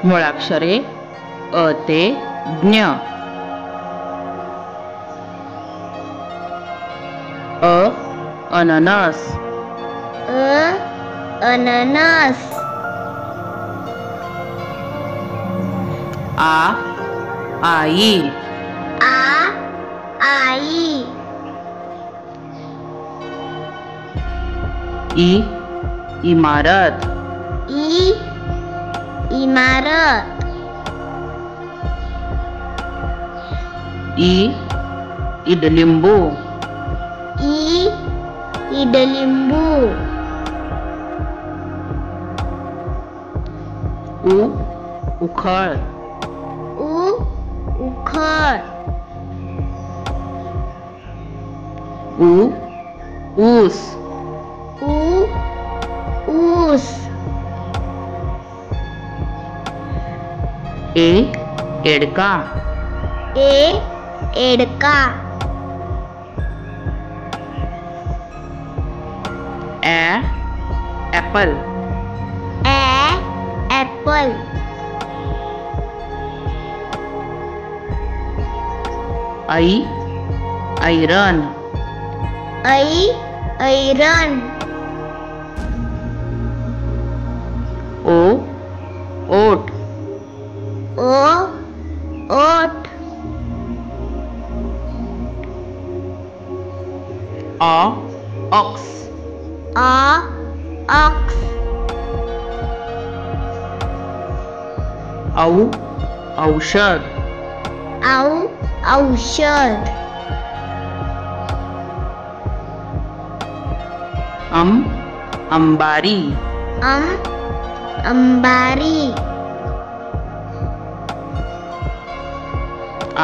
मुळाक्षरे अ ते ज्ञ. अ अननस. अननस. आ आई. आई. ई इमारत. इमारत. ई इडलिंबू. इडलिंबू. उ उखळ. उखळ. ऊ ऊस. ऊस. ए एडका. एडका. ए ॲपल. ॲपल. आई ऐरन. ऐरन. ओ ओट. ओट. ऑ ऑक्स. ऑक्स. औ औषध. औषध. अंबारी. अंबारी.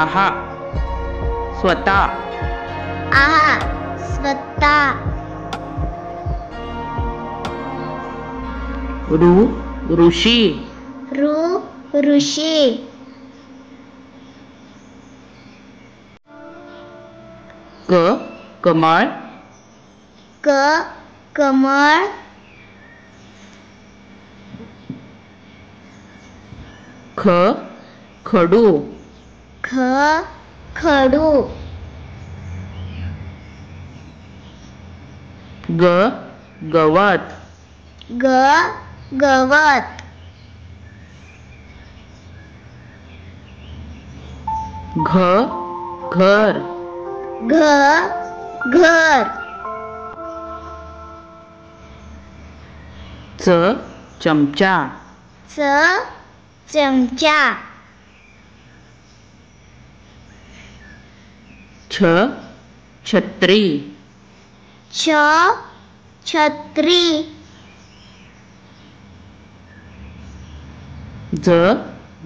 आहा स्वतः. स्वतः. ऋषी. ऋषी. कमळ. कमळ. खडू. खडू. गवत. गवत. घर. घर. चमचा. चमचा. छत्री. छत्री.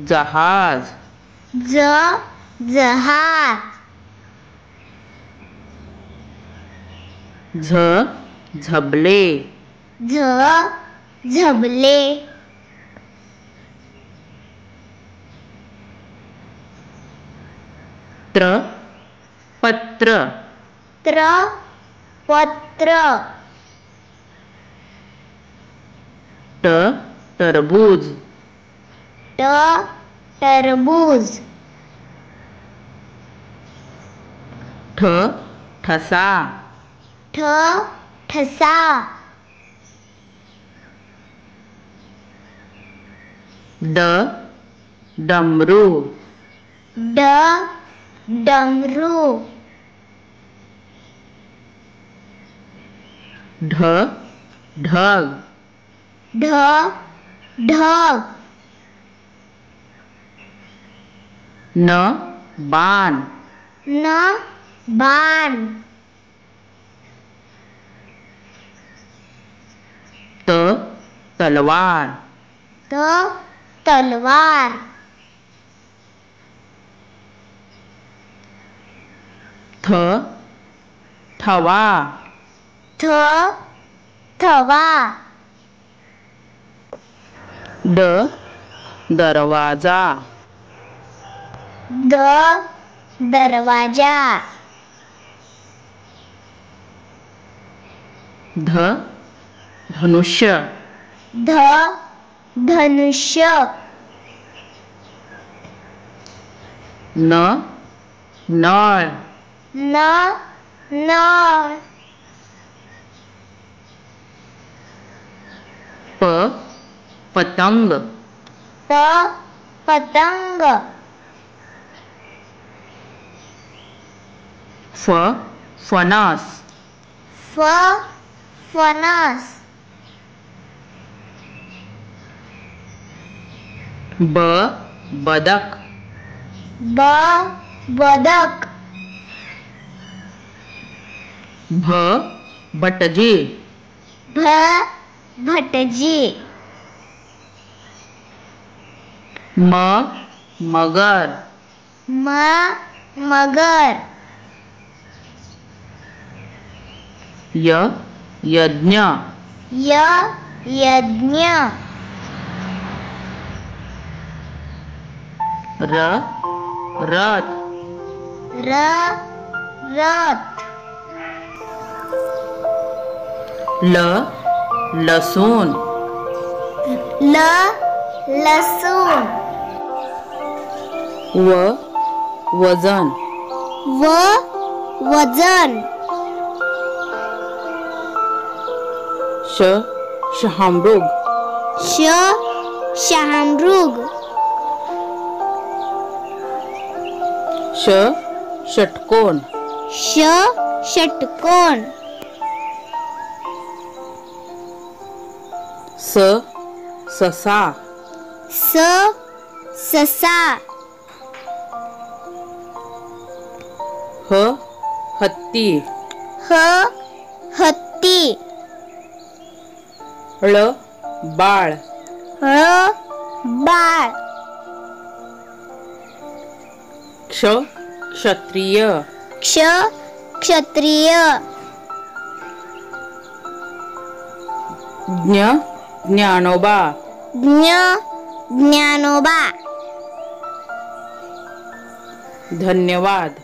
जहाज. जहाज. झबले. झबले. पत्र. पत्र. टरबूज. टरबूज. ठसा. ठसा. डमरू. डमरू. ढग. ढग. बाण. बाण. तलवार. तलवार. थवा. थवा. दरवाजा. दरवाजा. धनुष्य. धनुष्य. न नळ. न नळ. प पतंग. त पतंग. फ फणस. फ फणस. ब बदक. ब बदक. भ भटजी. भ भटजी. म मगर. म मगर. य यज्ञ. य यज्ञ. र रथ. र रथ. ल लसूण. ल लसूण. व वजन. व वजन. श शहामृग. श शहामृग. ष षटकोन. ष षटकोन. स ससा. स ससा. ह हत्ती. ह हत्ती. ळ बाळ. ळ बाळ. क्ष क्षत्रिय. क्ष क्षत्रिय. ज्ञ ज्ञानोबा. ज्ञ ज्ञानोबा. धन्यवाद.